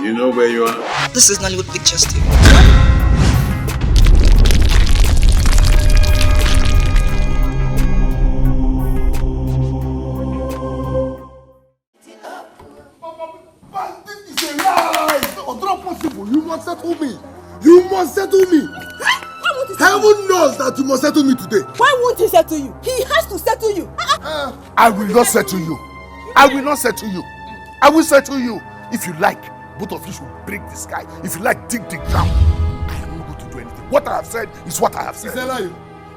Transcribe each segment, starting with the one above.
You know where you are? This is Nollywood Pictures TV. This is a lie! It's not possible. You must settle me. You must settle me. Heaven knows that you must settle me today. Why won't he settle you? He has to settle you. I will not settle you. I will not settle you. I will settle you. If you like, both of you should break the sky. If you like, dig the ground. I am not going to do anything. What I have said is what I have said. Is that lie?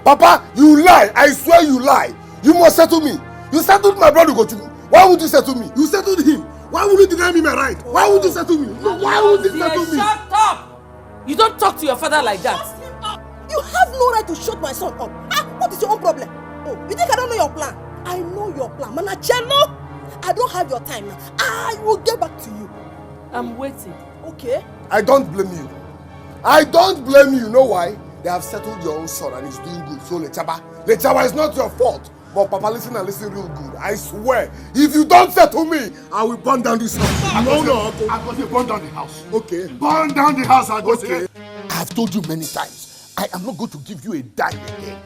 Papa, you lie. I swear you lie. You must settle me. You settled my brother Gochuku. Why would you settle me? You settled him. Why would you deny me my right? Why would you settle me? No, why would you settle me? Shut up! You don't talk to your father like that. You have no right to shut my son up. What is your own problem? Oh, you think I don't know your plan? I know your plan. Manachelo, I don't have your time now. I will get back to you. I'm waiting. Okay? I don't blame you. I don't blame you. You know why? They have settled your own son and he's doing good. So Lechaba is not your fault. But Papa, listen and listen real good. I swear, if you don't settle me, I will burn down this house. I'm going to burn down the house. Okay. Burn down the house, okay. I have told you many times, I am not going to give you a dime again.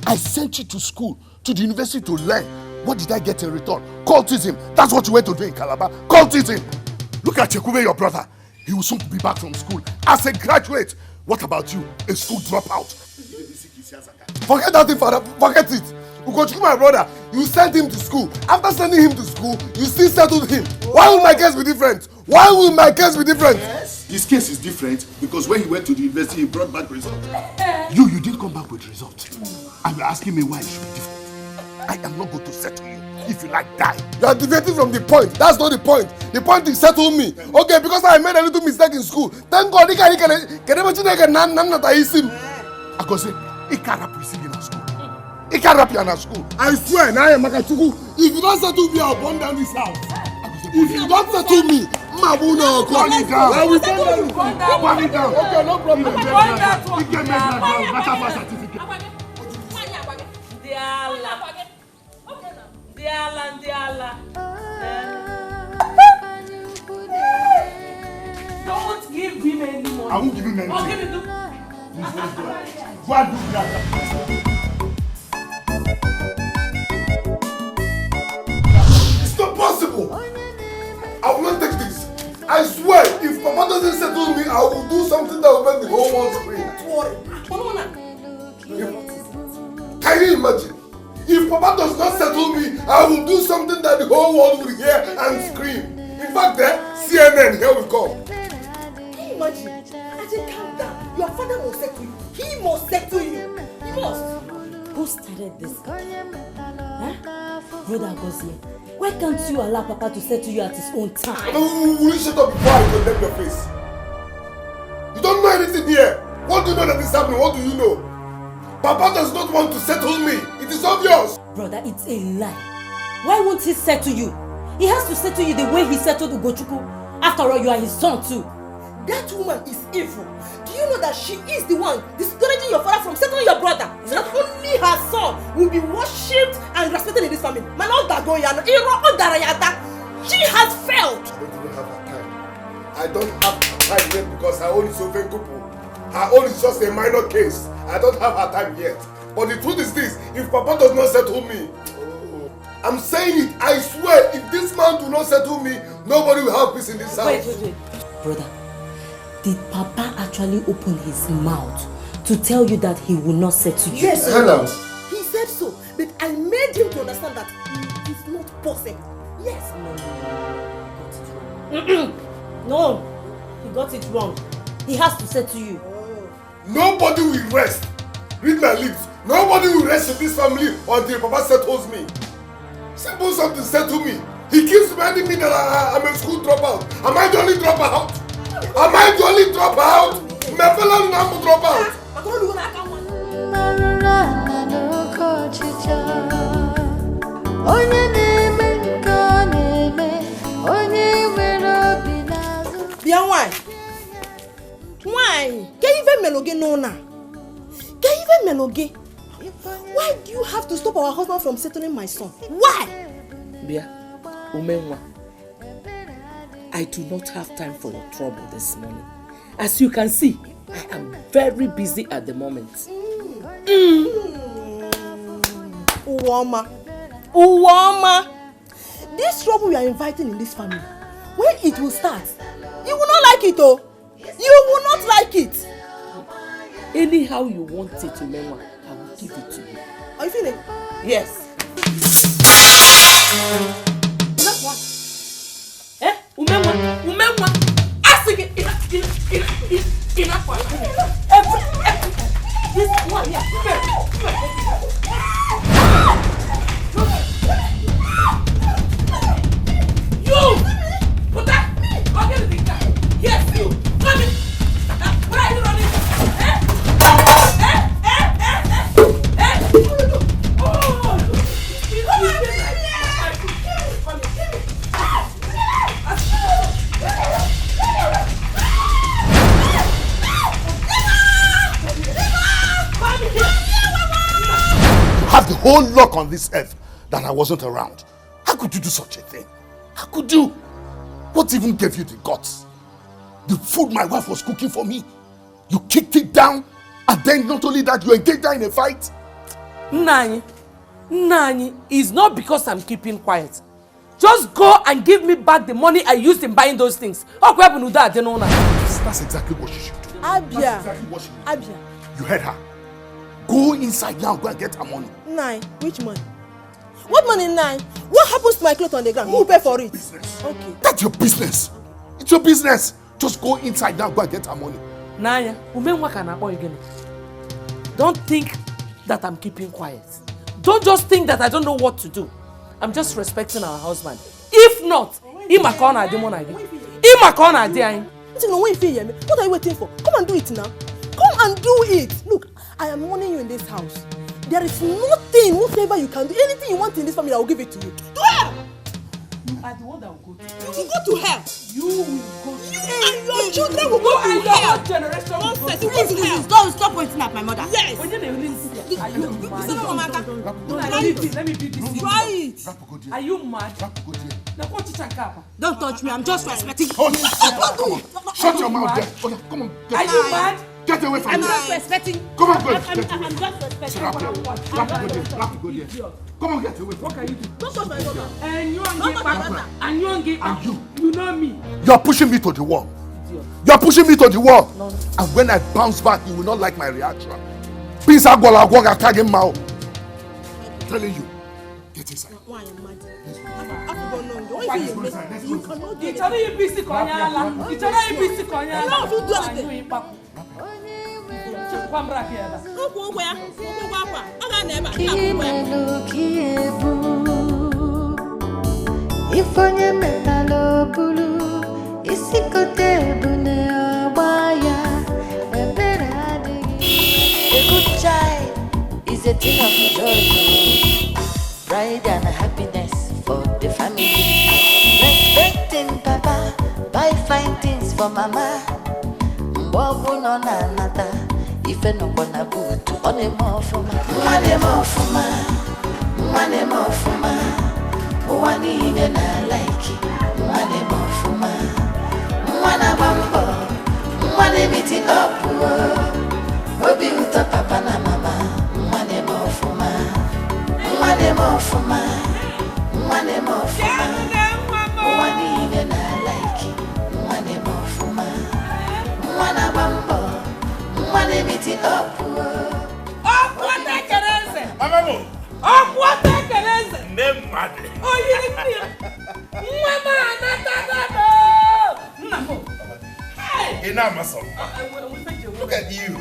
I sent you to school, to the university to learn. What did I get in return? Cultism. That's what you went to do in Calabar. Cultism. Look at Chekube, your brother. He will soon be back from school as a graduate. What about you? A school dropout. Forget that thing, father. Forget it. Ugochukwu, my brother, you sent him to school. After sending him to school, you still settled him. Why will my case be different? Why will my case be different? Yes. His case is different because when he went to the university, he brought back results. You didn't come back with results. And you're asking me why it should be different. I am not going to settle you. If you like, die. You are deviating from the point. That's not the point. The point is settle me. Okay, because I made a little mistake in school. Thank God, I can say, he can't rap in school. He can't rap in school. I swear, now I am Makachuku. If you don't settle me, I'll burn down this house. If you don't settle me, Mabuna, burn it down. I will burn it down. Okay, no problem. He can make that down. That's our certificate. Don't give him any money. I won't give him anything. I'll give him Go and do that. It's not possible. I will not take this. I swear, if Papa doesn't settle me, I will do something that will make the whole world scream. Can you imagine? If Papa does not settle me, I will do something that the whole world will hear and scream. In fact, CNN, here we come. Can you imagine? I said, calm down. Your father will settle you. He must settle you. He must. Who started this? Huh? Brother Gozie, why can't you allow Papa to settle you at his own time? Will you shut up before I condemn your face? You don't know anything here. What do you know that is happening? What do you know? Papa does not want to settle me. It is obvious. Brother, it's a lie. Why won't he settle you? He has to settle you the way he settled Ugochukwu. After all, you are his son too. That woman is evil. Do you know that she is the one discouraging your father from settling your brother? So that only her son will be worshipped and respected in this family. She has failed. I don't even have her time. I don't have her time yet because her own is so very good. Her own is just a minor case. I don't have her time yet. But the truth is this, if Papa does not settle me, I'm saying it, I swear, if this man do not settle me, nobody will have peace in this house. Wait. Brother, did Papa actually open his mouth to tell you that he will not settle you? Yes, Hello. He said so, but I made him to understand that it is not possible. Yes. No, he got it wrong. He has to settle you. Nobody will rest. Read my lips. Nobody will rest in this family until Papa settles me. Simple something settle me. He keeps reminding me that I'm a school dropout. Am I the only dropout? Am I the only dropout? My fellow number dropout. Why? Can you even meloge no na? Can you even meloge? Why do you have to stop our husband from settling my son? Why? Bia, Umenwa, I do not have time for your trouble this morning. As you can see, I am very busy at the moment. Uwama, this trouble we are inviting in this family, when it will start, you will not like it, oh. You will not like it. Anyhow you want it to Menwa, I will give it to you. Are you feeling? Yes. Enough what? Umenwa. Ask it. Enough what? This one here. You! Put that! Go get the car. Yes, you! Come in! Where are you running? Have the whole luck on this earth that I wasn't around. How could you do such a thing? How could you? What even gave you the guts? The food my wife was cooking for me, you kicked it down, and then not only that, you engaged her in a fight? Nani, it's not because I'm keeping quiet. Just go and give me back the money I used in buying those things. That's exactly what she should do. Abia. That's exactly what she should do. Abia. You heard her. Go inside now, go and get her money. Nine. Which money? What money, Nine? What happens to my clothes on the ground? Who will pay for it? Business. Okay. That's your business. It's your business. Just go inside now, go and get her money. Naya, don't think that I'm keeping quiet. Don't just think that I don't know what to do. I'm just respecting our husband. If not, what are you waiting for? Come and do it now. Come and do it. Look, I am warning you in this house. There is nothing, whatever you can do, anything you want in this family, I will give it to you. To hell! You are the one that will go to hell. You will go to hell. You will go to You and your children will go to hell. Generation will go to Please, Don't stop pointing at my mother. yes. Are you mad? Let me be this. Try it. Are you mad? Don't touch me. I'm just respecting. Oh, shut your mouth there. Oh, yeah, come on. Are you mad? Get away from I'm me. just respecting. Come on, go. I'm just respecting. Rap go there. Come on, get away from me. What can you do? Don't touch my daughter. And you And you. You know me. You're pushing me to the wall. You're pushing me to the wall. No. And when I bounce back, you will not like my reaction. Peace, I'm telling you. Get inside. Why am I mad? You cannot do it. Ifonye metalo bulu isikote bune obaya ebera digi. A good child is a thing of joy, pride and happiness for the family. Respecting papa, buy fine things for mama. Mbobu no na nata, ife no kona butu one more for ma. Mane more for ma. Wani ine na like mwane mofuma mwana bambo mwane miti opu obi uto papa na mama mwane mofuma wani ine na like mwane mofuma mwana bambo mwane miti opu Mama Look at you.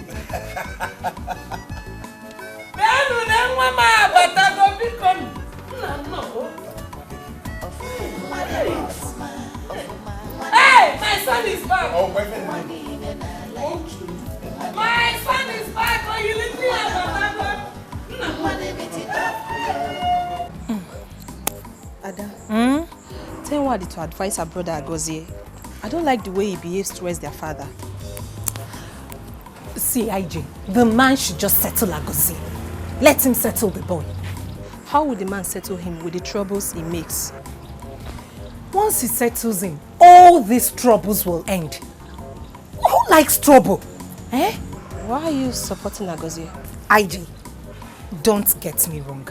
Hey, my son is back. Oh, wait a minute. My son is back. Oh, you leave me Ada, tell Wadi to advise her brother Agozie. I don't like the way he behaves towards their father. See, IJ, the man should just settle Agozie. Let him settle the boy. How would the man settle him with the troubles he makes? Once he settles in, all these troubles will end. Who likes trouble? Eh? Why are you supporting Agozie? ID, don't get me wrong.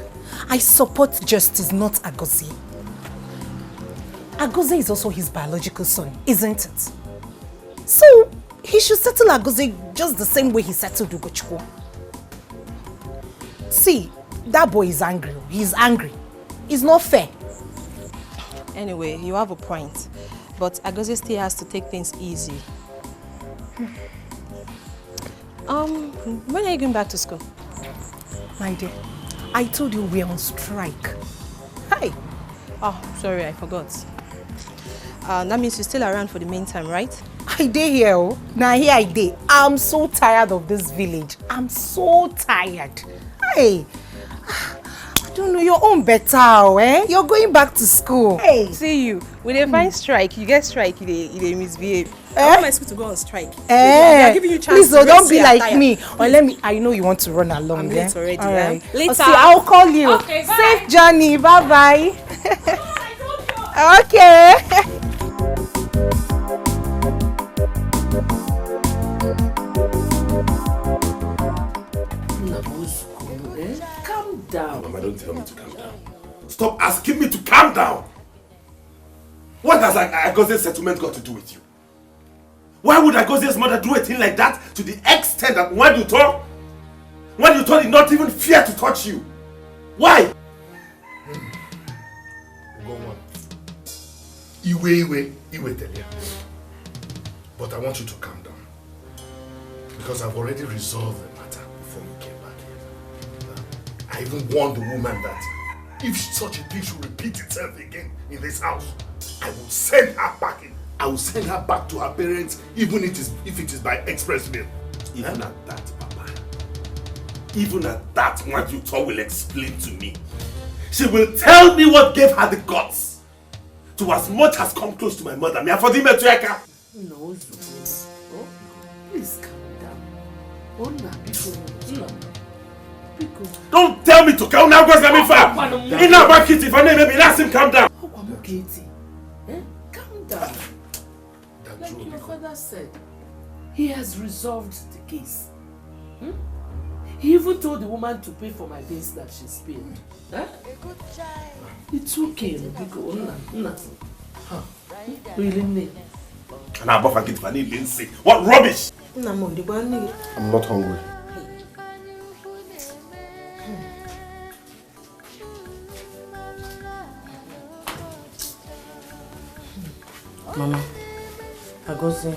I support justice, not Agozie. Agozie is also his biological son, isn't it? So, he should settle Agozie just the same way he settled Ugochukwu. See, that boy is angry. He's angry. It's not fair. Anyway, you have a point. But Agozie still has to take things easy. When are you going back to school? My dear, I told you we're on strike. Hi. Oh, sorry, I forgot. That means you're still around for the meantime, right? I dey here, oh. Now here I dey. I'm so tired of this village. I'm so tired. Hey, I don't know your own better, eh? You're going back to school. Hey. See you. When they find strike, you get strike, they misbehave. Eh? I want my school to go on strike. Eh? They're giving you chance please, to don't be like attire. me. Or let me. I know you want to run along. I'm late already. All right. Later. See, I'll call you. Okay, bye. Safe journey. Bye bye. Okay. Calm down. Mama, don't tell me to calm down. Stop asking me to calm down. What has Agozie's settlement got to do with you? Why would Agozie's mother do a thing like that to the extent that when you thought did not even fear to touch you? Why? Go on. Iwe, Telia. But I want you to calm down. Because I've already resolved the matter before you came back here. I even warned the woman that if such a thing should repeat itself again in this house, I will send her back in. I will send her back to her parents, even if it is by express mail. Even at that, Papa. Even at that, what you thought will explain to me. She will tell me what gave her the guts to as much as come close to my mother. No, Zubu. Oh, please calm down. Oh, no, don't tell me to calm down, because let me far. In our bucket, if I name maybe ask him calm down. Oh, I'm okay. Calm down. Like your father said, he has resolved the case. He even told the woman to pay for my bills that she's paid. It's okay, Really? And I'm about to get Fanny Lindsay. What rubbish! I'm not hungry. Mama, Agozie,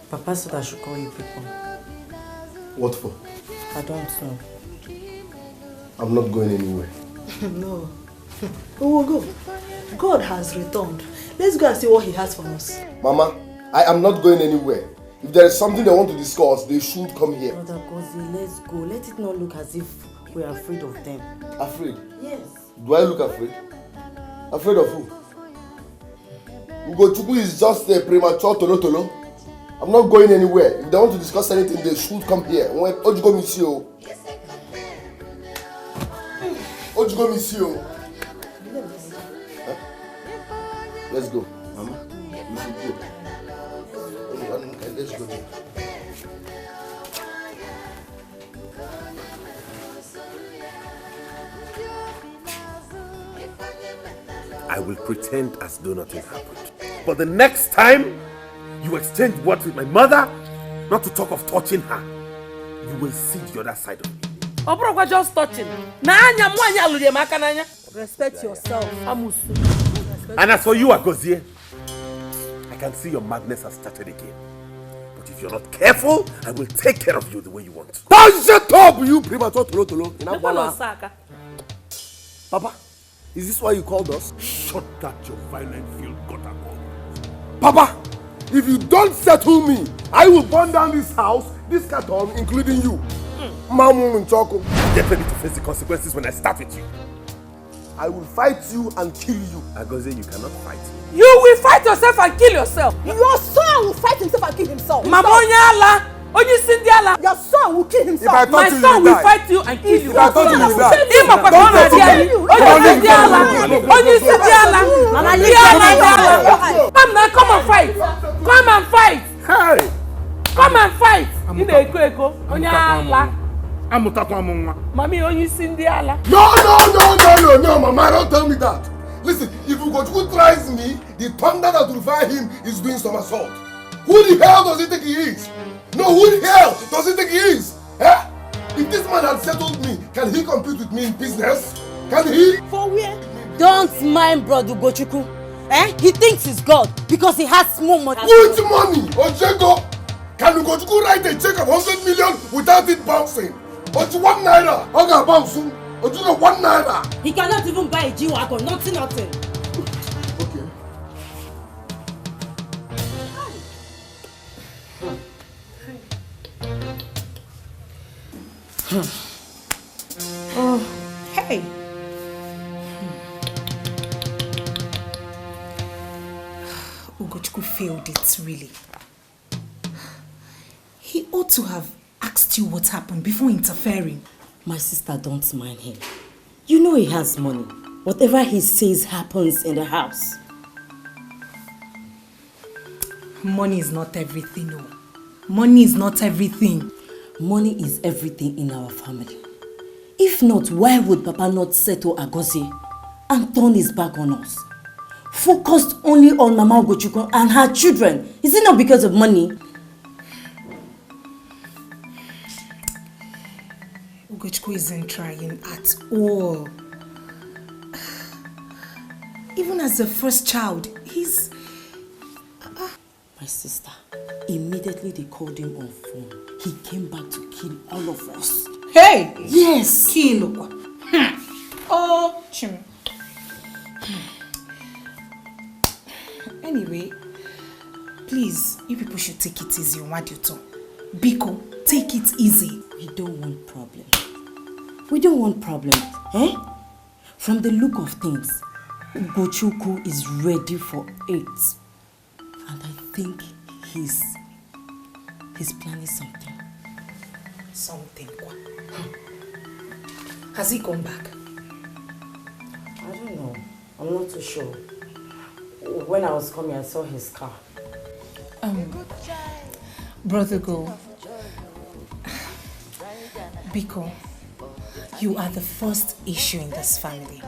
Papa said I should call you people. What for? I don't know. I'm not going anywhere. No. We will go. God has returned. Let's go and see what he has for us. Mama, I am not going anywhere. If there is something they want to discuss, they should come here. Brother Agozie, let's go. Let it not look as if we are afraid of them. Afraid? Yes. Do I look afraid? Afraid of who? Ugochukwu is just a premature tolo. I'm not going anywhere. If they want to discuss anything, they should come here. Ojugo Misio. Ojugo Misio. Let's go. Mama, we should go. Let's go there. I will pretend as though nothing happened. But the next time you exchange words with my mother, not to talk of touching her, you will see the other side of me. Obrogwa just touching. Respect yourself. And as for you, Agozie, I can see your madness has started again. But if you're not careful, I will take care of you the way you want. Shut up, you premature tolo. Papa, is this why you called us? Shut that your violent field gutter call. Papa, if you don't settle me, I will burn down this house, this carton, including you. Mamu Nchoko. Get ready to face the consequences when I start with you. I will fight you and kill you. Agozie, you cannot fight me. You will fight yourself and kill yourself. Your son will fight himself and kill himself. Mama Onyala, Only Cinderella. Your son will kill himself. My son will fight you and kill you. If I told you, you die. Only Cinderella. Mama, come and fight. Come and fight. Hey. Come and fight. Mommy, only Cinderella. No, Mama, don't tell me that. Listen, if Ugochukwu tries me, the thunder that will fire him is doing somersault. Who the hell does he think he is? No, who the hell does he think he is? Eh? If this man had settled me, can he compete with me in business? Can he? For where? Don't mind brother Ugochukwu. He thinks he's God because he has more money. Which money? Ojego? Can Ugochukwu write a check of 100 million without it bouncing? Oju 1 naira. Oga bounce. Oju 1 naira. He cannot even buy a G-Wagon. Nothing. Okay. Oh, hey. Ugochukwu failed it, really. He ought to have asked you what happened before interfering. My sister, don't mind him. You know he has money. Whatever he says happens in the house. Money is not everything, no. Money is not everything. Money is everything in our family. If not, why would Papa not settle Agozie and turn his back on us? Focused only on Mama Ugochukwu and her children. Is it not because of money? Ugochukwu isn't trying at all. Even as the first child, he's... My sister, immediately they called him on phone. He came back to kill all of us. Hey! Yes! Kill. Oh, Chim. Anyway, please, you people should take it easy on Wadioto. Biko, take it easy. We don't want problems. We don't want problems, eh? From the look of things, Ugochukwu is ready for it. And I think he's planning something. Something. Has he come back? I don't know. I'm not too sure. When I was coming, I saw his car. Brother Go, Biko, you are the first issue in this family.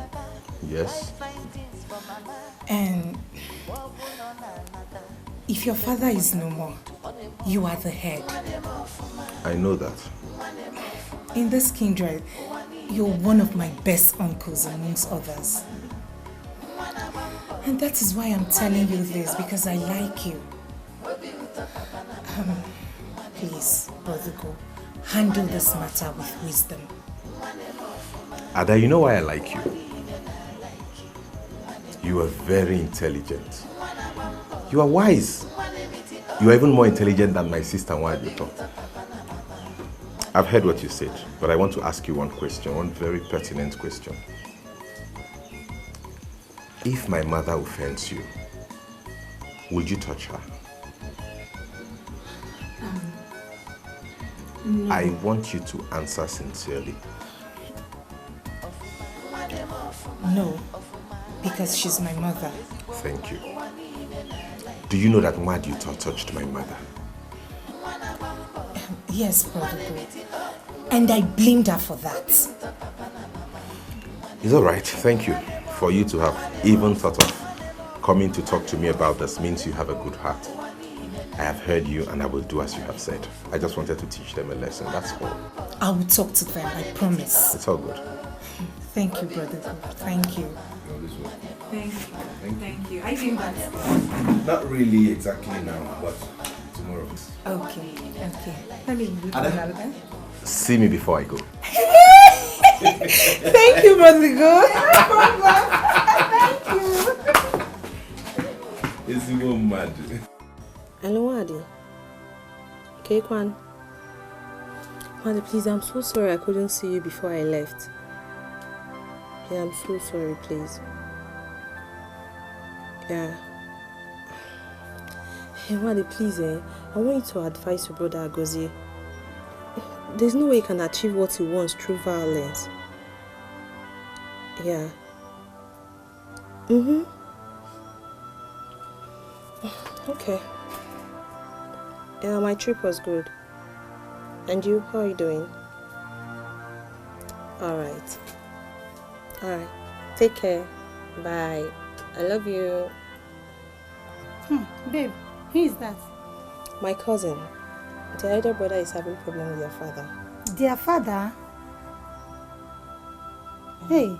Yes. And if your father is no more, you are the head. I know that. In this kindred, you're one of my best uncles amongst others. And that is why I'm telling you this, because I like you. Please, Brother Go, handle this matter with wisdom. Ada, you know why I like you? You are very intelligent. You are wise. You are even more intelligent than my sister Wadioto. I've heard what you said, but I want to ask you one question, one very pertinent question. If my mother offends you, would you touch her? No. I want you to answer sincerely. No, because she's my mother. Thank you. Do you know that Wadioto touched my mother? Yes, Brother Go. And I blamed her for that. It's all right. Thank you. For you to have even thought of coming to talk to me about this means you have a good heart. I have heard you and I will do as you have said. I just wanted to teach them a lesson, that's all. I will talk to them, I promise. It's all good. Thank you, Brother Go. Thank you. Thank you. I think that's... Not really exactly now, but tomorrow. Okay. Let me look at that. See me before I go. Thank you, Brother Go. Thank you. It's even mad. Hello, Wadi. Okay, Kwan. Wadi, please, I'm so sorry I couldn't see you before I left. Yeah, I'm so sorry, please. Yeah. Hey, Wadi, please, I want you to advise your brother Agozie. There's no way he can achieve what he wants through violence. Yeah. Okay. Yeah, my trip was good. And you, how are you doing? Alright. Alright. Take care. Bye. I love you. Babe, who is that? My cousin. The elder brother is having problem with your father. Their father? Hey,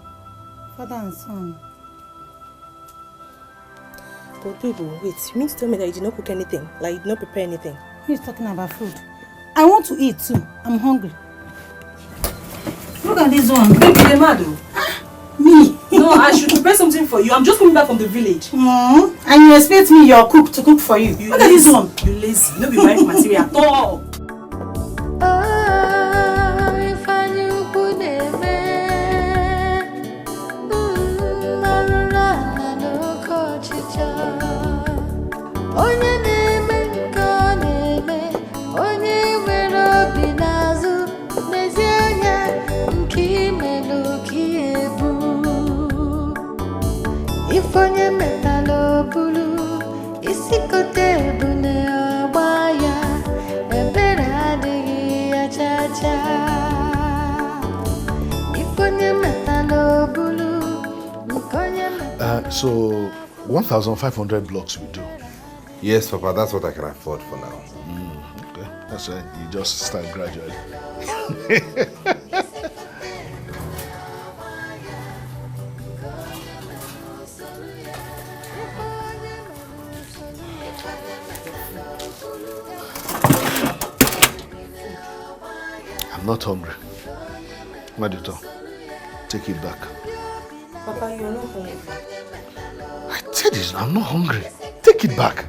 father and son. But babe, wait. You mean to tell me that you did not cook anything? Like you did not prepare anything? He's talking about food. I want to eat too. I'm hungry. Look at this one. Baby, you're mad. Me? No, I should prepare something for you. I'm just coming back from the village. And you expect me, your cook, to cook for you? Look at this one. You lazy. No be right material at all. So 1,500 blocks will do. Yes, Papa, that's what I can afford for now. Okay, that's right. You just start gradually. I'm not hungry. Maduto, take it back. Papa, you're not hungry. I said this, I'm not hungry. Take it back.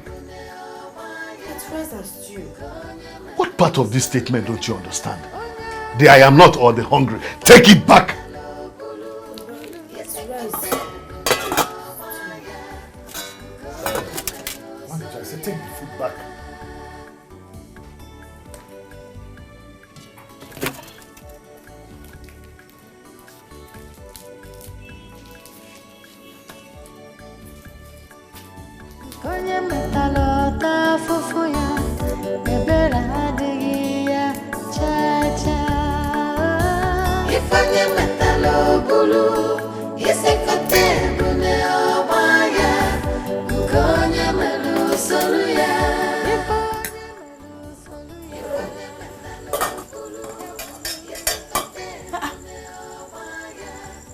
It's rice and stew. What part of this statement don't you understand? The I am not or the hungry. Take it back. It's rice. I said take the food back.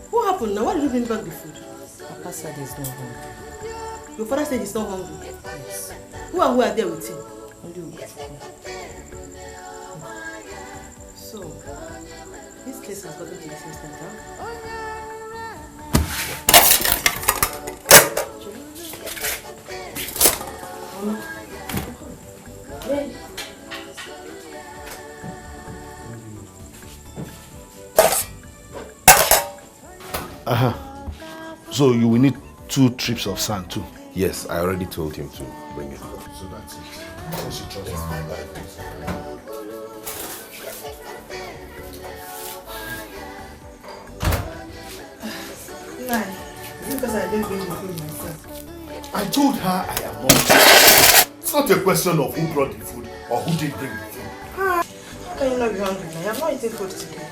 What happened now? Why did you bring back the food? Papa said he's not hungry. Your father said he's not hungry. Yes. Who are there with him? Only we. So, this case has gotten to this extent, huh? So you will need 2 trips of sand too. Yes, I already told him to bring it. So that's it. So she trusts me. Because I didn't bring the food myself. I told her I am not. It's not a question of who brought the food or who did bring the food. How can you not be hungry now? You have not eaten food today.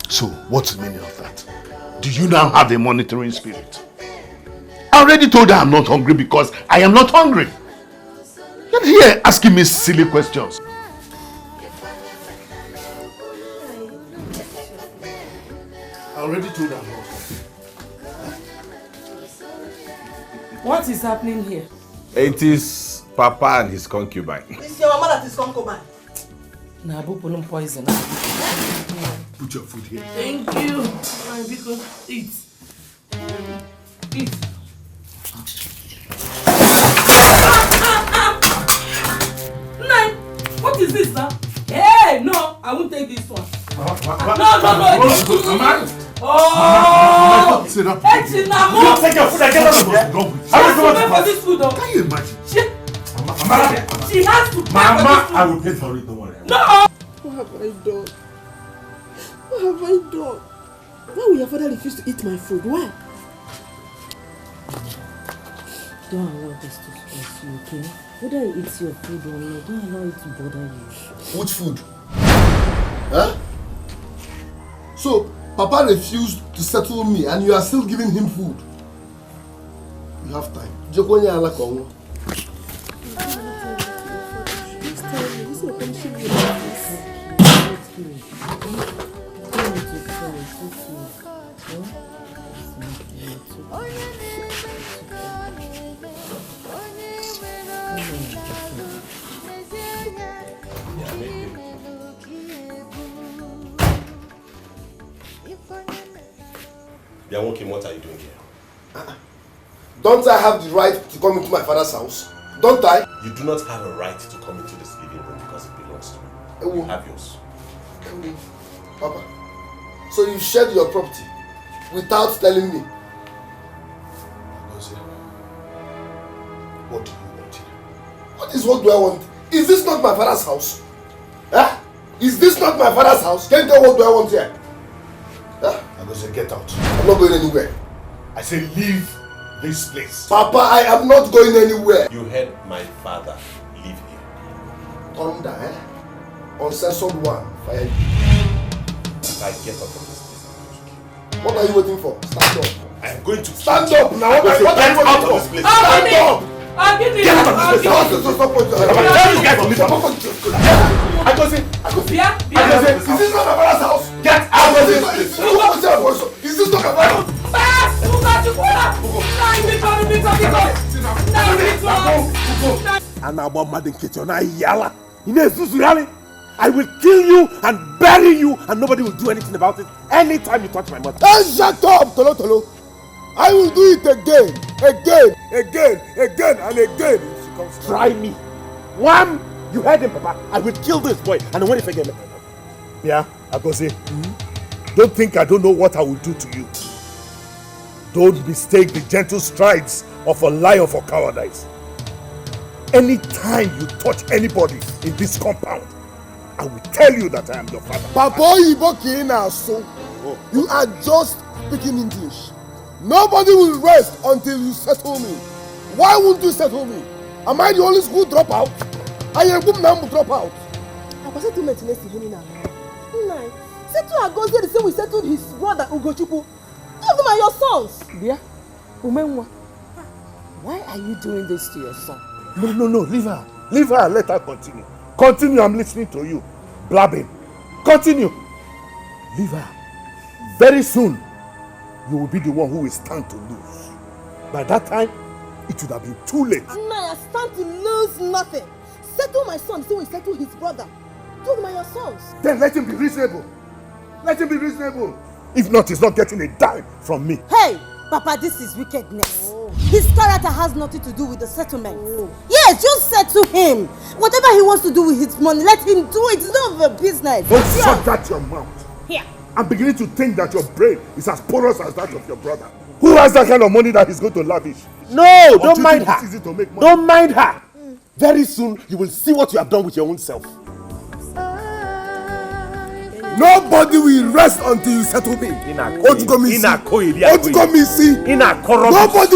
So, what's the meaning of that? Do you now have a monitoring spirit? I already told her I'm not hungry because I am not hungry. You're here asking me silly questions. I already told her I'm not hungry. What is happening here? It is Papa and his concubine. It's your mama that is concubine. Nabu pulling poison. Put your food here. Thank you. Because eat. Eat. Nine. What is this now? Hey, no, I won't take this one. No. Oh! Sit up. Echinamo! Take your food and get out of here. Just for this food, though. Can you imagine? Shit. Mama, She has to pay Mama, for this I will pay for it, don't worry. No! What have I done? What have I done? Why will your father refuse to eat my food? Why? Don't allow this to stress you, okay? Whether it eats your food or not, don't allow it to bother you. Which food? Huh? So, Papa refused to settle me and you are still giving him food. You have time. Jokonya ala kongo. Bianwokim, what are you doing here? Don't I have the right to come into my father's house? Don't I? You do not have a right to come into this living room because it belongs to me. You have yours. Papa, so you shared your property without telling me? What do you want here? What do I want? Is this not my father's house? Huh? Is this not my father's house? Can you tell what do I want here? Huh? Agozie, get out. I'm not going anywhere. I say leave this place. Papa, I am not going anywhere. You heard my father. Leave here. Thunder, eh? Uncensored one. Fire you. If I get up from this place, what are you waiting for? Stand up. I am going to stand up now. What are you waiting for? Stand up. Get out of this place. Stop. Tell this guy to leave. Agozie, is this not my father's house? Get out of this place. Is this not my father's house? I will kill you and bury you and nobody will do anything about it anytime you touch my mother. Then shut up, Tolo Tolo. I will do it again and again. Try me. Wham! You heard him, Papa. I will kill this boy and when he forget me. Yeah, Agozie. Don't think I don't know what I will do to you. Don't mistake the gentle strides of a lion for cowardice. Anytime you touch anybody in this compound, I will tell you that I am your father. Papa so you are just speaking English. Nobody will rest until you settle me. Why won't you settle me? Am I the only school dropout? I am good now drop out. Papa settlement next to him now. Settle Agozie the same we settled his brother Ugochukwu. Two of them are your sons. Bia, Umenwa, why are you doing this to your son? No, leave her. Leave her, let her continue. Continue, I'm listening to you. Blabbing. Continue. Leave her. Very soon, you will be the one who will stand to lose. By that time, it would have been too late. I stand to lose nothing. Settle my son, so we settle his brother. Two of them are your sons. Then let him be reasonable. Let him be reasonable. If not, he's not getting a dime from me. Hey, Papa, this is wickedness. His character has nothing to do with the settlement. Yes, just settle him. Whatever he wants to do with his money, let him do it. It's none of your business. Don't shut that your mouth. Here. I'm beginning to think that your brain is as porous as that of your brother. Who has that kind of money that he's going to lavish? No, don't mind her. Easy to make money. Don't mind her. Very soon, you will see what you have done with your own self. Nobody will rest until you settle me. Nobody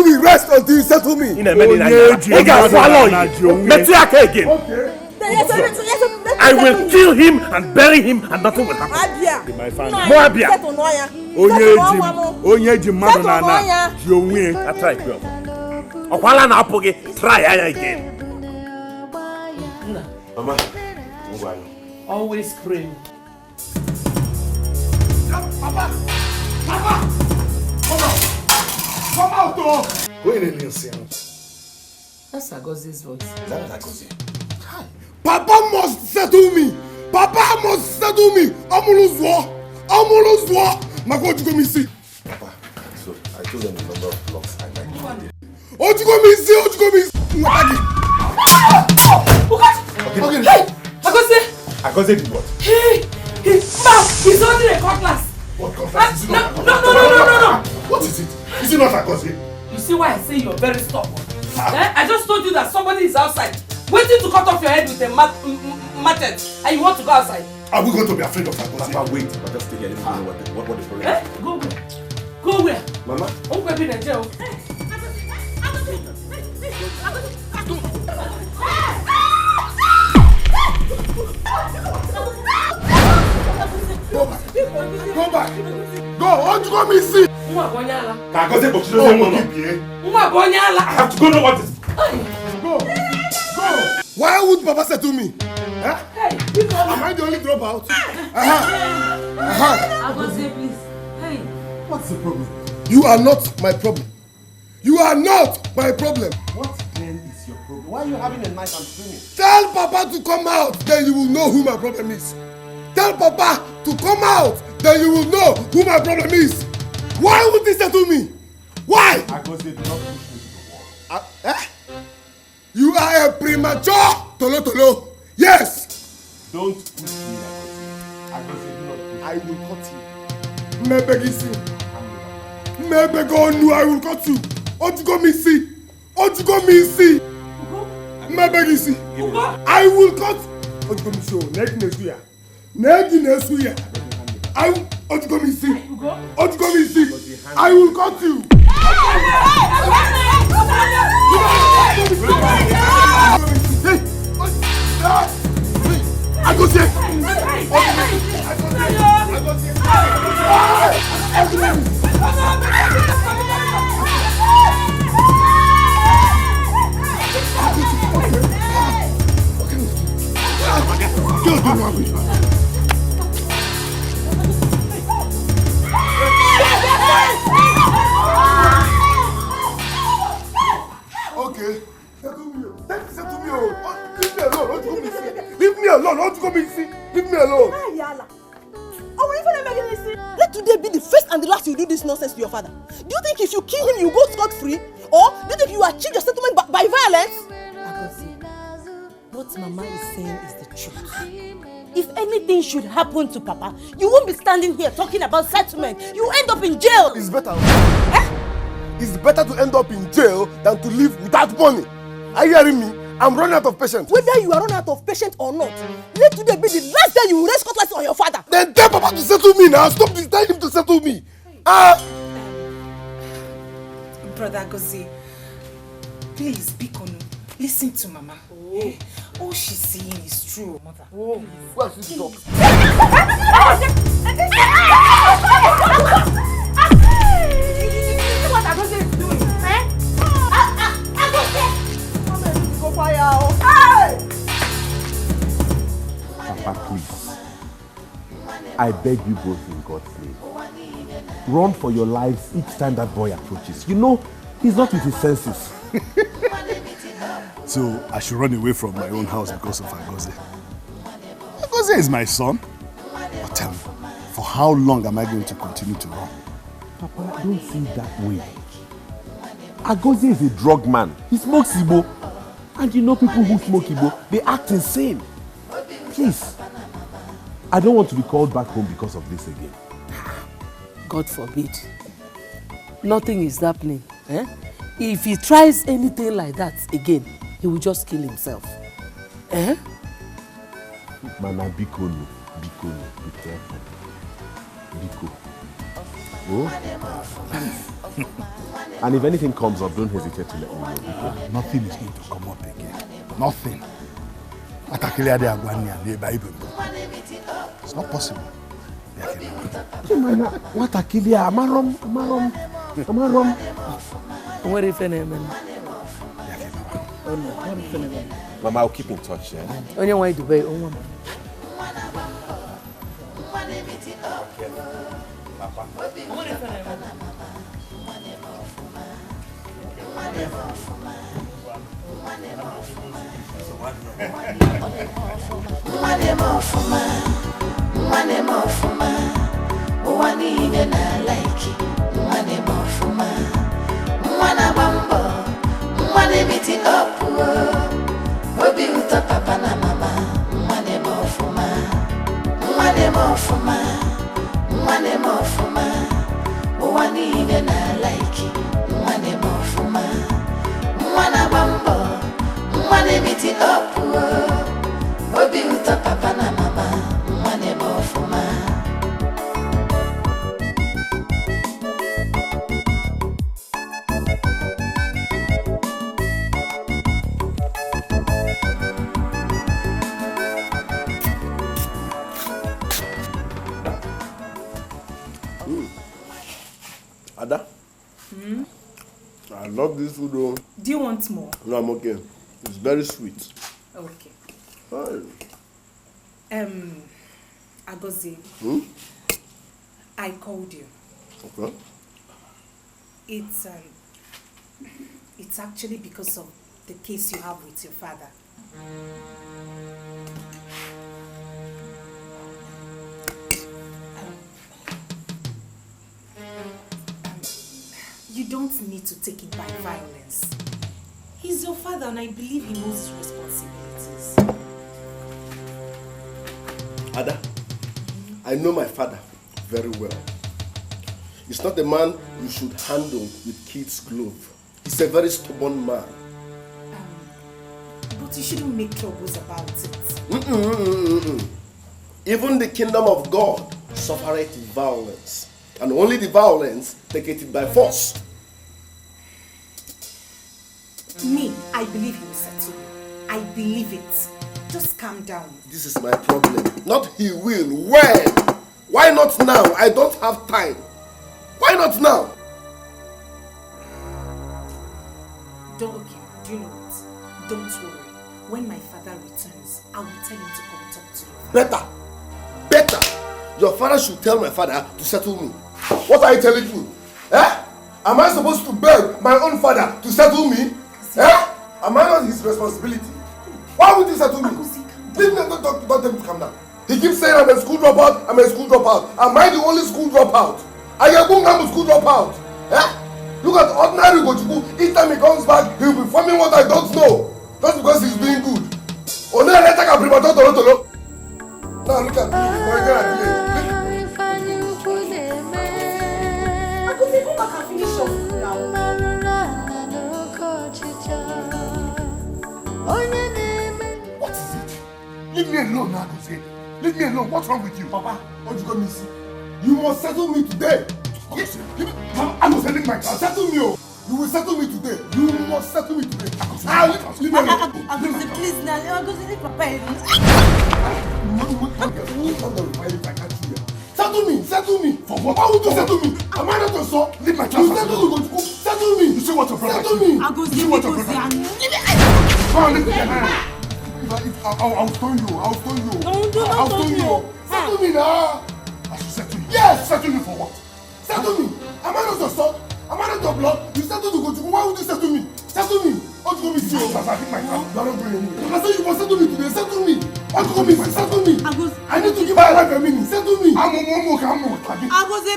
will rest until you settle me. I will kill him and bury him and nothing will happen. Try again. Mama, always pray. Papa! Come out! Where are you? That's Agozie's voice. Is that Agozie? Papa must settle me. Papa must settle me. Amuluzwa. My God, you go me see. Papa, so I told them the number of blocks I might need. You go me see. Hey, Agozie! Agozie did what? Hey, he's holding a cutlass. What cutlass? No. What is it? Is it not Agozie? You see why I say you're very stubborn? I just told you that somebody is outside. Waiting to cut off your head with a machete, and you want to go outside? Are we going to be afraid of Agozie? Papa, wait. But just stay here. Let me know what the problem is. Go where? Go where? Mama? Uncle be in jail. Go back. Go. Want to go me see? Agozie, but you don't know. I have to go know what is. Go. Why would Papa say to me? Huh? Am I the only dropout? Agozie, please. Hey. What's the problem? You are not my problem. You are not my problem. What then is your problem? Why are you having a night and screaming? Tell Papa to come out, then you will know who my problem is. Tell Papa to come out, then you will know who my problem is. Why would he say to me? Why? Agozie, do not push me to the wall. You are a premature tolo. Yes. Don't push me, Agozie. Do not push me. I will cut you. Mebegisi. Mebegonu, I will cut you. Otugo misi. Mebegisi. I will cut. Otugo misi. Negi nesuya. I will. Otugo misi. I will cut you. Agozie. Okay. Leave me alone. Don't go me see. Leave me alone. Let today be the first and the last you do this nonsense to your father. Do you think if you kill him, you go scot-free? Or do you think you achieve your settlement by violence? Agozie, what Mama is saying is the truth. If anything should happen to Papa, you won't be standing here talking about settlement. You end up in jail. It's better. It's better to end up in jail than to live without money. Are you hearing me? I'm running out of patience. Whether you are running out of patience or not, let today be the last day you will raise cutlass on your father. Then tell Papa to settle me now. Stop this. Tell him to settle me. Brother Agozie, please, Bikono, listen to Mama. All she's saying is true, Mother. Where's this dog? What Agozie is doing? Papa, please. I beg you both in God's name. Run for your lives each time that boy approaches. You know, he's not with his senses. So I should run away from my own house because of Agozie. Agozie is my son. But tell me, for how long am I going to continue to run? Papa, don't see it that way. Agozie is a drug man. He smokes Igbo. And you know people who smoke Igbo, they act insane. Please. I don't want to be called back home because of this again. God forbid. Nothing is happening. If he tries anything like that again, he will just kill himself. Mana, Bikono, be careful. Biko. Oh? And if anything comes up, don't hesitate to let me know. Biko. Nothing is going to come up again. Nothing. It's not possible. What Akilia? Amarom. Where if any man? Mama, I'll keep in touch, yeah? Only way to pay. Mwana bambo, mwana miti party up, obi uto papa na mama, mwane bofuma. Ada? I love this food though. Do you want more? No, I'm okay. It's very sweet. Okay. Hi. Agozie. I called you. Okay. It's actually because of the case you have with your father. You don't need to take it by violence. He's your father and I believe he knows his responsibilities. Ada, I know my father very well. He's not a man you should handle with kid's glove. He's a very stubborn man. But you shouldn't make troubles about it. Even the kingdom of God suffereth violence, and only the violence taketh it by force. Me, I believe he will settle you. I believe it. Just calm down. This is my problem. Not he will. When? Why not now? I don't have time. Why not now? Do you know what? Don't worry. When my father returns, I will tell him to come talk to you. Better. Your father should tell my father to settle me. What are you telling me? Eh? Am I supposed to beg my own father to settle me? Eh? Am I not his responsibility? Why would he settle me? Leave me, don't tell him to come down. He keeps saying I'm a school dropout, I'm a school dropout. Am I the only school dropout? I am a school dropout. Eh? Look at ordinary Gochuku. Each time he comes back, he'll be forming what I don't know. Just because he's doing good. Now look at me. Come back and finish your food now. What is it? Leave me alone now, Agozie. Leave me alone. What's wrong with you? Papa, what you come see? You must settle me today. Yes. I was selling my car. Settle me. You will settle me today. You must settle me today. Leave me alone. Agozie, please now. Agozie, leave Papa alone. Settle me. For what? Why would you settle me? Am I not a son? Leave my child. Settle me. You see what your brother Settle me. Agozie, see what your brother I'll stone you. I'll stone you. Settle me now. I should settle you. Yes. Settle me for what? Settle me. Am I not your son? Am I not your blood? You settle to go to. Why would you settle me? Settle me. What you want me to do? I think my car. You are not going anywhere. I said you must settle me today. Settle me. What you want me to settle me? I need to give my wife a minute. Settle me. Agozie,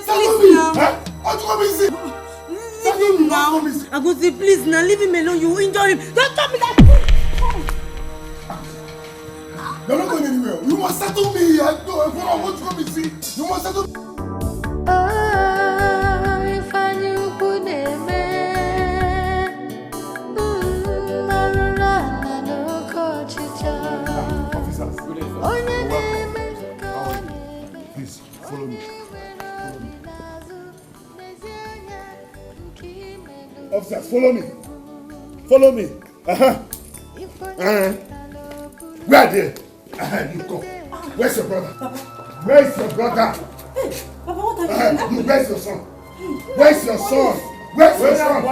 Settle please me. now. What you want me to say? Leave him now. Agozie, please now. Leave him alone. You will injure him. Don't tell me that. You're not going anywhere. You must settle me. I know. What you want me to see? You must settle me. Please, follow me. Officers, follow me. Follow me. Where are they? You go. Where's your brother? Where's your brother? Hey, Papa, what are you doing? Where's your son? Where's your son? Where's your son?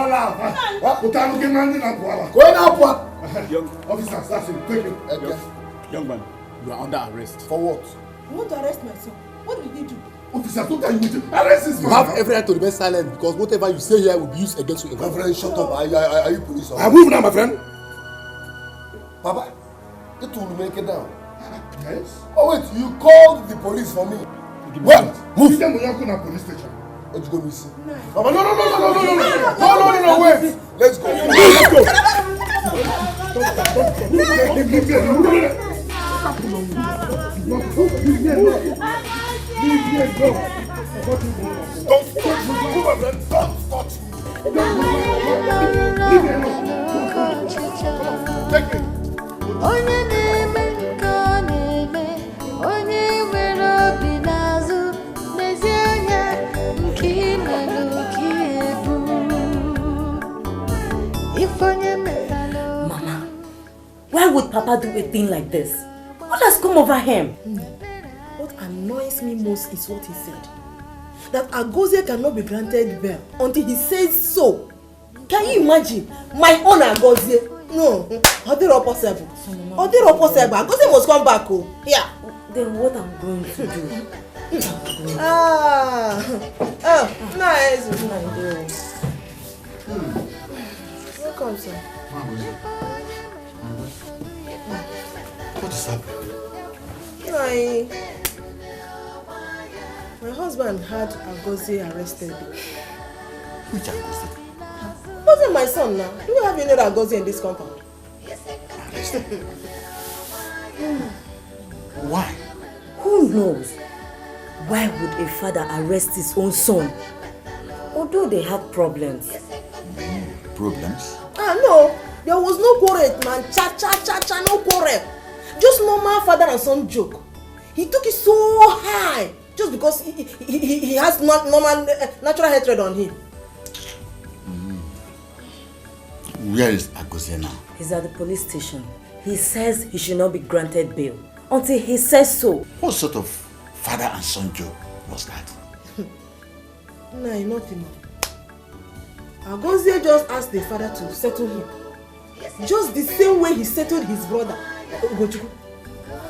Officers, that's him. Take him. Young man, you are under arrest. For what? You want to arrest my son? What did he do? Officers, don't tell you to arrest this man. You have every right to remain silent because whatever you say here will be used against you. My friend, shut up. Are you police officer? I move now, my friend. Papa, it will make it down. Yes. Oh wait, you called the police for me. Well, move them to the police station. What you going to see? Papa, no, wait. Let's go. Let's go. Leave me alone. Don't touch me, my friend. Don't touch me. Leave me alone. Take me. onye na-eme nke ọ na-eme, onye nwere obi n'azụ, n'ezie anya nke imelụ ka ebu. If onye metalo. Mama, why would Papa do a thing like this? What has come over him? What annoys me most is what he said. That Agozie cannot be granted bail until he says so. Can you imagine? My own Agozie? No, how did it possible? How did it possible? Agozie must come back. Oh, yeah. Then what I'm going to do? Nice. Welcome, sir. What is happening? My husband had Agozie arrested. Which Agozie? Wasn't my son now? Do we have any other Agozie in this compound? Arrested? Why? Who knows? Why would a father arrest his own son? Although they had problems. Problems? No. There was no quarrel, man. No quarrel. Just normal father and son joke. He took it so high just because he has normal natural hatred on him. Where is Agozie now? He's at the police station. He says he should not be granted bail until he says so. What sort of father and son joke was that? Nothing. Agozie just asked the father to settle him. Just the same way he settled his brother, Ugochukwu.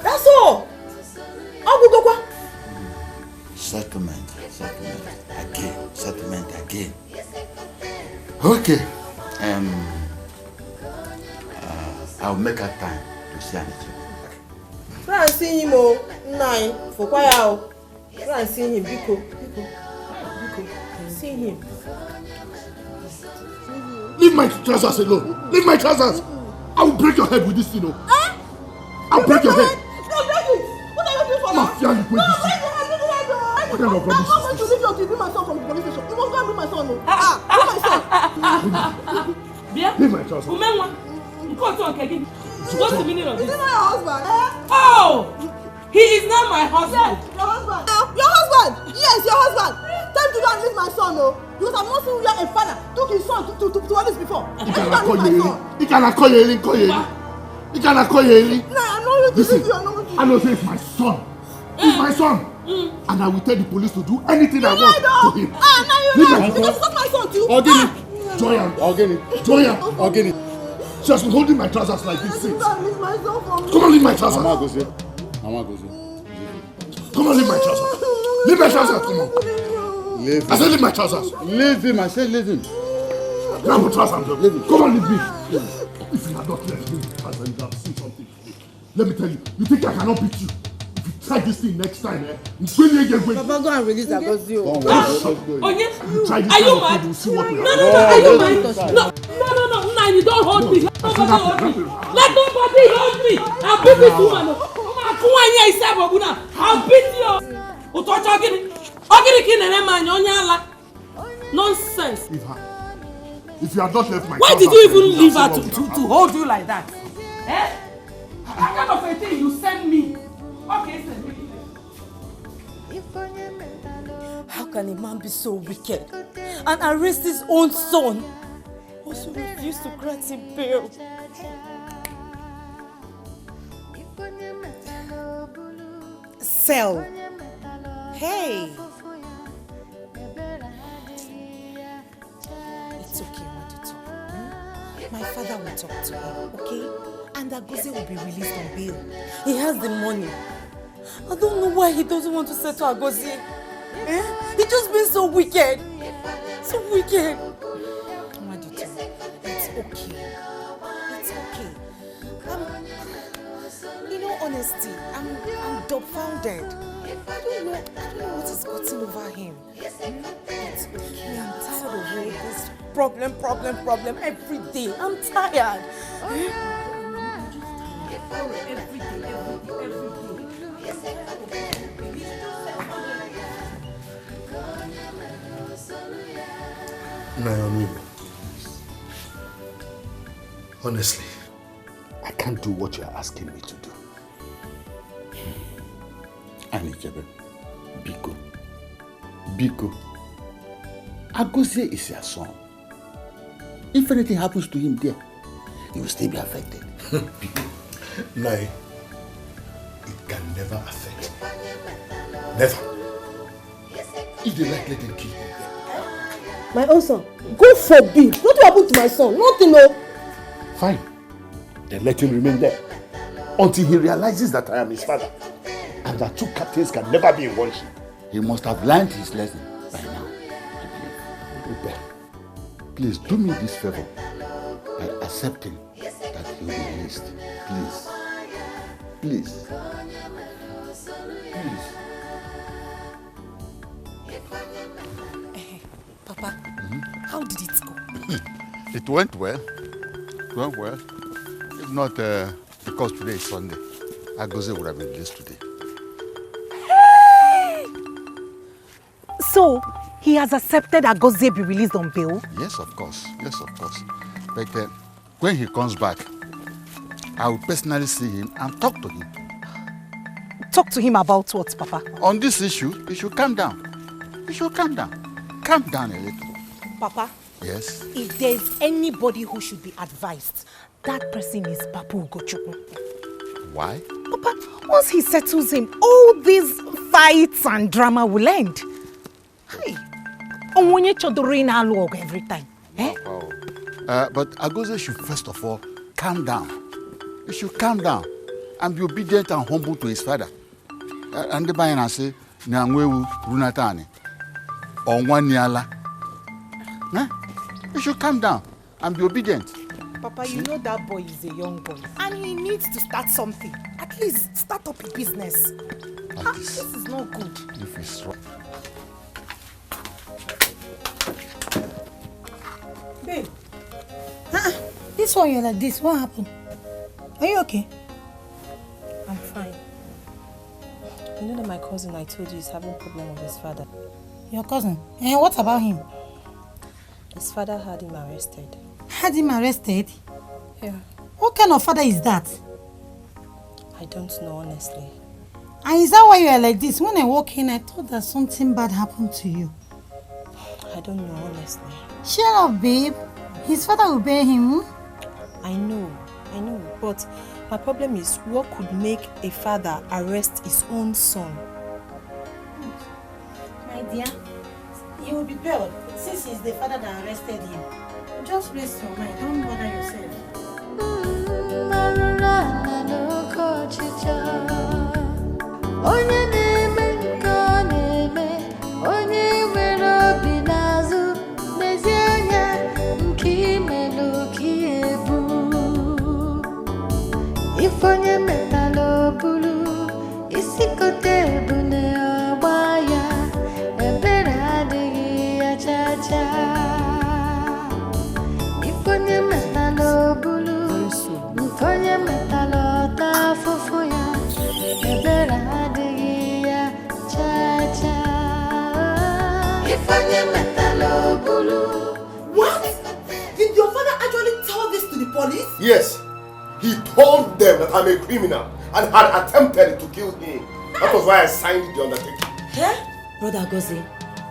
That's all. Settlement again. Okay. I'll make a time to see Anichi. Try and see him, for quiet. Try and see him, Biko. See him. Leave my trousers alone. Leave my trousers. I will break your head with this thing. I'll break your head. No, break it. What are you doing for now? Mafia, you break this thing. What kind of rubbish is this? You need to bring my son from the police station. You must go and bring my son. Leave my trousers. What's the meaning of this? Is he not your husband? Oh! He is not my husband. Yes, your husband. Your husband? Yes, your husband. Time to go and leave my son, because I've not seen where a father took his son to all this before. He cannot call you Eli. He cannot call you Eli. No, I'm not going to leave you. I know it's my son. He's my son. And I will tell the police to do anything I want to him. Now you know, because it's not my son too. Joya. She has been holding my trousers like this since. Come on, leave my trousers. Mama Agozie. Come on, leave my trousers. Leave my trousers, come on. Leave him. I said leave my trousers. Leave him. I said leave him. Now put trousers on. Come on, leave me. If you had not left me with trousers, you have seen something today. Let me tell you, you think I cannot beat you? If you try this thing next time, Papa, go and release Agozie. Are you mad? No, are you mad? No, you don't hold me. Let nobody hold me. I'll beat this woman. I'll beat you. Nonsense. If you had not left my why did you even leave her to hold you like that? What kind of a thing you send me? Okay, send me. How can a man be so wicked and arrest his own son? Also refuse to grant him bail. Sell. Hey. It's okay, Maduto. My father will talk to him, okay? And Agozie will be released on bail. He has the money. I don't know why he doesn't want to settle Agozie. He just been so wicked. So wicked. Maduto, it's okay. It's okay. In all honesty, I'm dumbfounded. I don't know what has gotten over him. It's okay. I'm tired of all this problem every day. I'm tired. Every day. Naomi, honestly, I can't do what you're asking me to do. Anichebe, Biko, Agozie is your son. If anything happens to him there, he will still be affected. Nai, it can never affect. Never. If they like, let them kill him. My own son, God forbid. What will happen to my son? Nothing, no. Fine. Then let him remain there until he realizes that I am his father and that two captains can never be in one ship. He must have learned his lesson by now, I believe. Please do me this favor by accepting that he will be released. Please. Please. Please. Papa, how did it go? It went well. It went well. If not because today is Sunday, Agozie would have been released today. Hey! So, he has accepted Agozie be released on bail? Yes, of course. Yes, of course. But when he comes back, I will personally see him and talk to him. Talk to him about what, Papa? On this issue, he should calm down. He should calm down. Calm down a little. Papa? Yes? If there's anybody who should be advised, that person is Papu Ugochukwu. Why? Papa, once he settles him, all these fights and drama will end. Hey, Onwonye Chodori na alu ogu every time. Eh? Oh. But Agozie should first of all calm down. He should calm down and be obedient and humble to his father. And the Bible say, "Nyangwewu runatani, onwaniala." You should calm down and be obedient. Papa, you know that boy is a young boy and he needs to start something. At least start up a business. This is not good. If it's wrong. Babe, this one you're like this. What happened? Are you okay? I'm fine. You know that my cousin I told you is having a problem with his father. Your cousin? And what about him? His father had him arrested. Had him arrested? Yeah. What kind of father is that? I don't know, honestly. And is that why you are like this? When I walk in, I thought that something bad happened to you. I don't know, honestly. Shut up, babe. His father will bear him. I know. But my problem is, what could make a father arrest his own son? My dear, you will be bailed since he's the father that arrested him. Just rest your mind. Don't bother yourself. Ifonye metalo bulu, isikote bune obaya, ebere adigi ya cha-cha. Ifonye metalo bulu, ifonye metalo tafufu ya, ebere adigi ya cha-cha. Ifonye metalo bulu. What? Did your father actually tell this to the police? Yes. He told them that I'm a criminal and had attempted to kill him. That was why I signed the undertaking. Huh? Brother Agozie,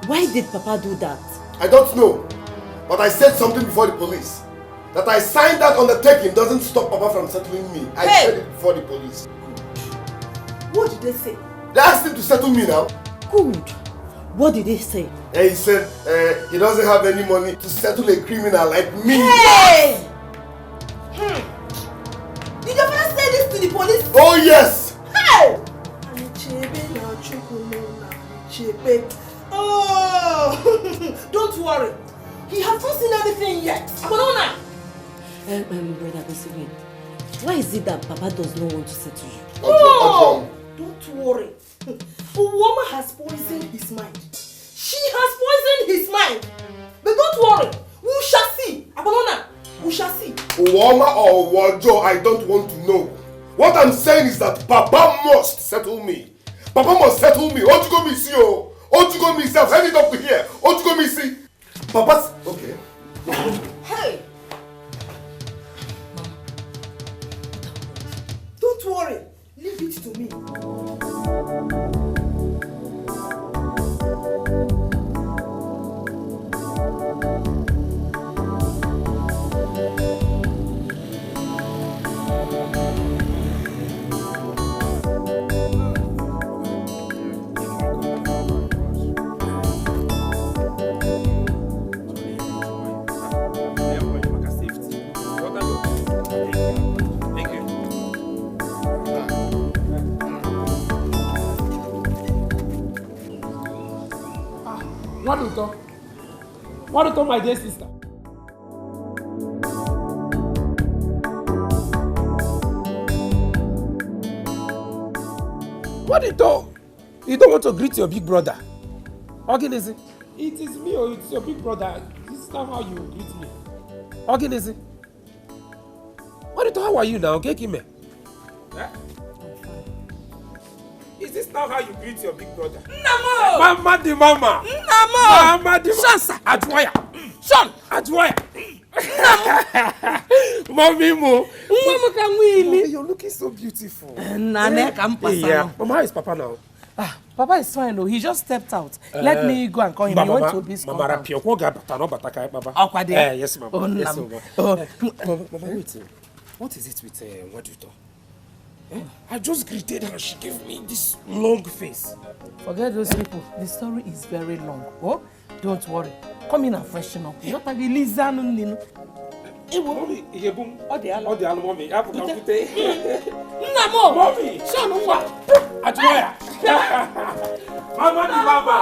why did Papa do that? I don't know. But I said something before the police. That I signed that undertaking doesn't stop Papa from settling me. I said it before the police. What did they say? They asked him to settle me now. Good. What did they say? And he said he doesn't have any money to settle a criminal like me. Hey! Did your father say this to the police? Oh yes! Hey! Oh! Don't worry. He has not seen anything yet. Brother Agozie, why is it that Papa does not want to settle you? Oh! Don't worry. A woman has poisoned his mind. She has poisoned his mind. But don't worry. We shall see. Abonona, we shall see. Uwama or Wajo, I don't want to know. What I'm saying is that Papa must settle me. Papa must settle me. Ojugo mi si o. Ojugo mi self. Send it up to here. Ojugo mi si. Papa's okay. Hey! Give it to me. What do my dear sister? What do you do? You don't want to greet your big brother? Organize. It is me or it's your big brother. This is not how you greet me. Organize. What do you do? How are you now? Okay, Kime? Eh? Is this not how you greet your big brother? Namo! Mama di mama! Namo! Mama di mama! Sean, sir! Adwaya! Sean! Adwaya! Mommy mo! Mama can win me! You're looking so beautiful. Nane can pass. Yeah. Mama, how is Papa now? Ah, Papa is fine though. He just stepped out. Let me go and call him. He went to Obis compound. Mama, Rapio, what got no bata Papa? Okwade. Yes, Mama. Oh, yes, Mama. Mama, wait. What is it with what do you talk? I just greeted her. She gave me this long face. Forget those people. The story is very long. Oh, don't worry. Come in and freshen up. You have Lisa Nino. Mommy, mommy. Namo! Mommy! Sean, what? Adwaya! Mama di mama!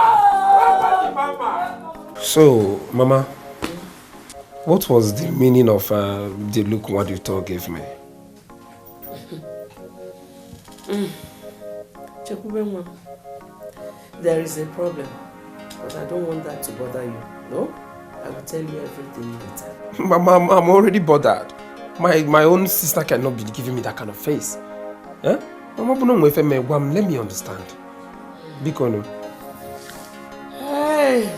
Mama di mama! So, Mama, what was the meaning of the look what you told gave me? Chekubenwa, there is a problem, but I don't want that to bother you. No? I will tell you everything later. Mama, I'm already bothered. My own sister cannot be giving me that kind of face. Eh? Mama, let me understand. Bikono. Hey!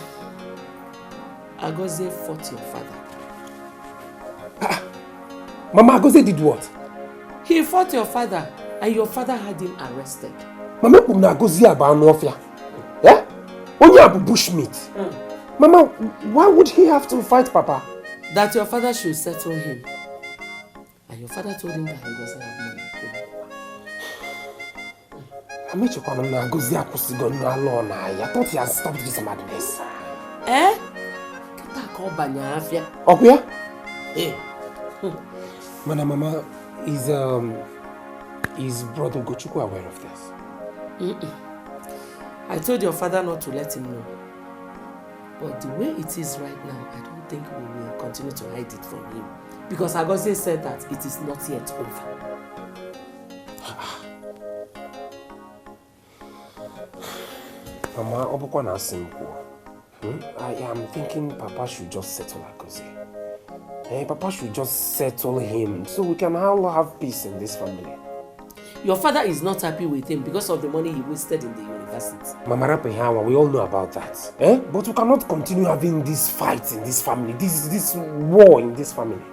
Agoze fought your father. Mama, Agoze did what? He fought your father, and your father had him arrested. Mama, Agoze about Nofia. Yeah? Only Abu bushmeat. Mama, why would he have to fight Papa? That your father should settle him. And your father told him that he doesn't have money. I thought he had stopped this madness. Eh? Kita Banyafia. Okay? Eh. Mama, is brother Gochuku aware of this? I told your father not to let him know. But the way it is right now, I don't think we will continue to hide it from him. Because Agoze said that it is not yet over. Mama, I am thinking Papa should just settle Agoze. Papa should just settle him so we can all have peace in this family. Your father is not happy with him because of the money he wasted in the university. Mama Rapehawa, we all know about that. But we cannot continue having this fight in this family, this war in this family.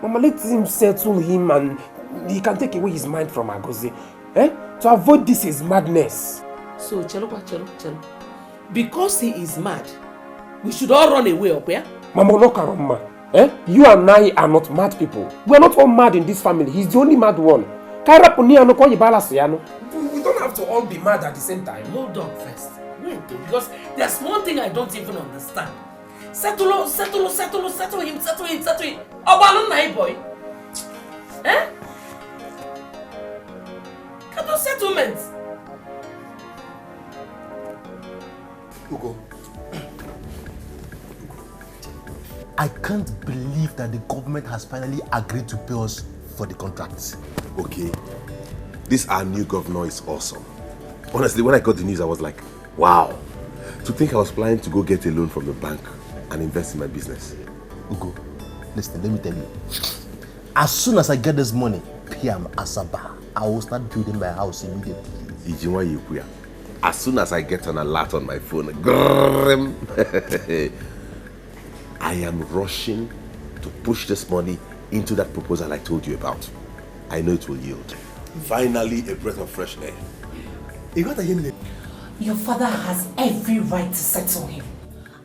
Mama, let him settle him and he can take away his mind from Agoze. To avoid this is madness. So, Chelo. Because he is mad, we should all run away, okay? Mama, no karoma. You and I are not mad people. We are not all mad in this family. He's the only mad one. We don't have to all be mad at the same time. Hold on first. Wait, because there's one thing I don't even understand. Settle him. Obalon na boy. Eh? Kato settlement. Ugo. I can't believe that the government has finally agreed to pay us for the contracts. Okay. This our new governor is awesome. Honestly, when I got the news, I was like, wow. To think I was planning to go get a loan from the bank and invest in my business. Ugo, listen, let me tell you. As soon as I get this money, PM Asaba, I will start building my house immediately. As soon as I get an alert on my phone, I am rushing to push this money into that proposal I told you about. I know it will yield. Finally, a breath of fresh air. You got to hear me. Your father has every right to settle him.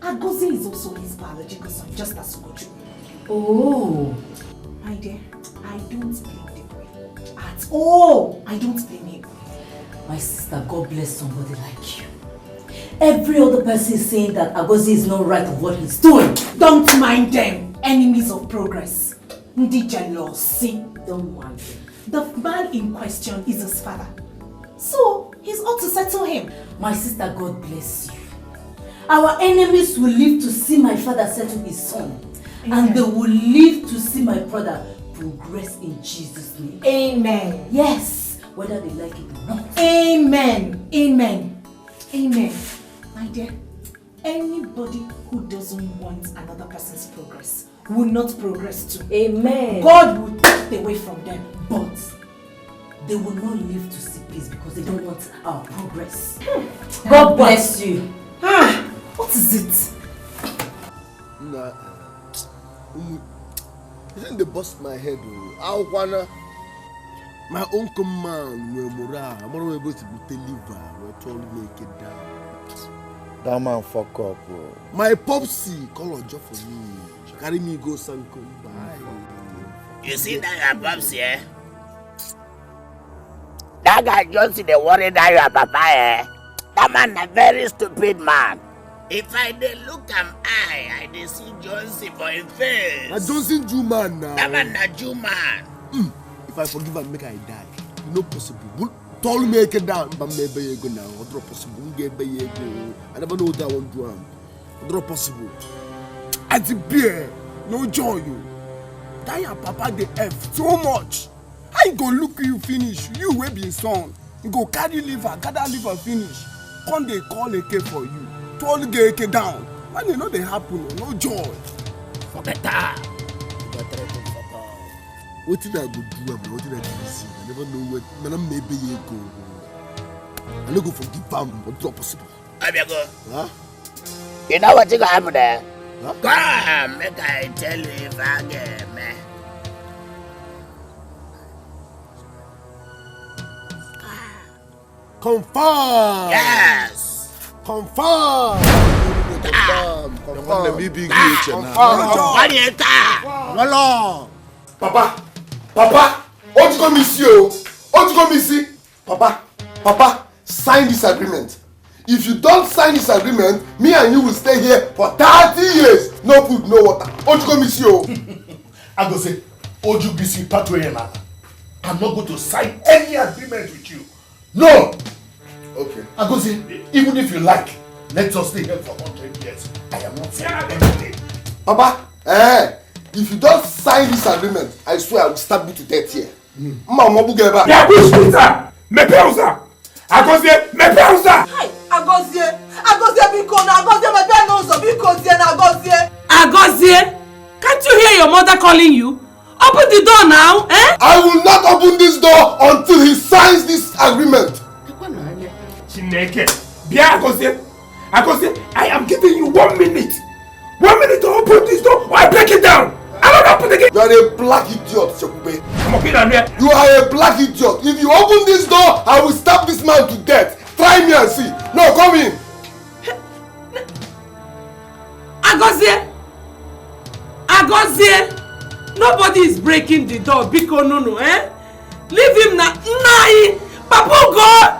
Agozie is also his biological son, just as Ugochukwu. Oh. My dear, I don't blame the boy. At all. I don't blame him. My sister, God bless somebody like you. Every other person is saying that Agozie is not right of what he's doing. Don't mind them. Enemies of progress. Ndi jealousy. Don't mind them. The man in question is his father. So, he's ought to settle him. My sister, God bless you. Our enemies will live to see my father settle his son. Amen. And they will live to see my brother progress in Jesus' name. Amen. Yes, whether they like it or not. Amen. Amen. Amen. My dear, anybody who doesn't want another person's progress will not progress too. Amen. God will take away from them. But they will not live to see peace because they don't want our progress. God bless you. What is it? Nah, isn't they bust my head? I wanna my own command where morale. I'm not able to deliver. We're told to make it down. That man fuck up, bro. My popsy call a job for me. Carry me go and come back. You see that your popsy, eh? That guy Johnson, they worry that your papa, eh? That man a very stupid man. If I dey look am eye, I dey see Johnson for him face. Na Johnson Jew man now. That man na Jew man. If I forgive and make I die, you know possible. Told me it down, but maybe you go now. What drop possible? Get by you go. I never know what I want to do. What drop possible? At the beer, no joy you. That your papa the F so much. I go look you finish. You will be son. You go carry liver, gather liver finish. Come they call a cake for you. Told get a down. And you know they happen. No joy. For better. What did I go do? What did I do? I never know what. Man, maybe you go. I don't go forgive him. What's not possible? I be go. Huh? You know what's gonna happen there? Huh? Come, make I tell you if I get me. Confirm. Yes. Confirm. Confirm. Confirm. Papa. Papa. What you gonna miss you? What you gonna miss? Papa. Papa. Sign this agreement. If you don't sign this agreement, me and you will stay here for 30 years. No food, no water. What you gonna miss you? I go say, Oju BC Patway now. I'm not going to sign any agreement with you. No. Okay. I go say, even if you like, let us stay here for 100 years. I am not saying anything. Papa, if you don't sign this agreement, I swear I will stab you to death here. Mama, Bugeba. Yeah, push Peter. Me pausa. Agozie, me pausa. Hey, Agozie biko na Agozie me be no so biko tie na Agozie. Agozie, can't you hear your mother calling you? Open the door now, eh? I will not open this door until he signs this agreement. Chineke, bia Agozie. Agozie, I am giving you 1 minute. 1 minute to open this door or I break it down. I don't open again. You are a black idiot, Chekube. here. You are a black idiot. If you open this door, I will stab this man to death. Try me and see. No, come in. Agozie! Agozie! Nobody is breaking the door. Biko no, eh? Leave him now. Nai! Papu, go!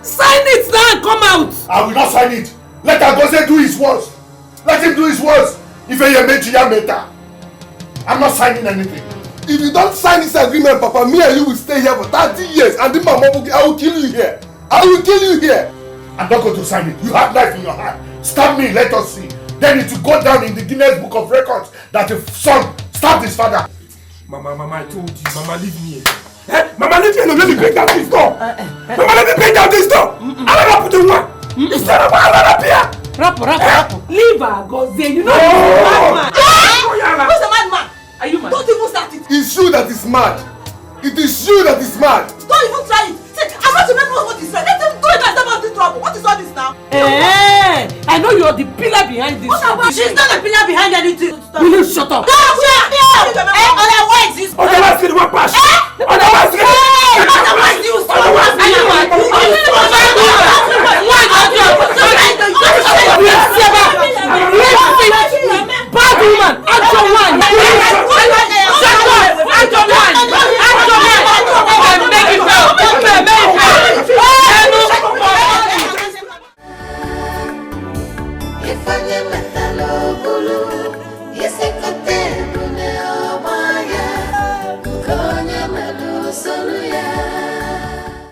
Sign it now and come out. I will not sign it. Let Agozie do his worst. Let him do his worst. If I am meta, I'm not signing anything. If you don't sign this agreement, Papa, me and you will stay here for 30 years and then my mom I will kill you here. I will kill you here. I'm not going to sign it. You have life in your hand. Stab me, let us see. Then it will go down in the Guinness Book of Records that the son stabbed his father. Mama, I told you. Mama, leave me here. Eh? Mama, leave me alone. Let me break down this door. Mama, let me break down this door. I don't know what to do. Instead of I don't appear. Rap. Leave Agozie. You know he's a madman. Who's a madman? Are you mad? Don't even start it. It's you that is mad. It is you that is mad. Don't even try it. See, I'm not to make what is right. Let them do it as them the trouble. What is all this now? Hey, I know you're the pillar behind this. What about? She's not a pillar behind anything. Will you shut up? No, we are. Otherwise, Okay, let's see the one pass. Otherwise you bad woman, If I never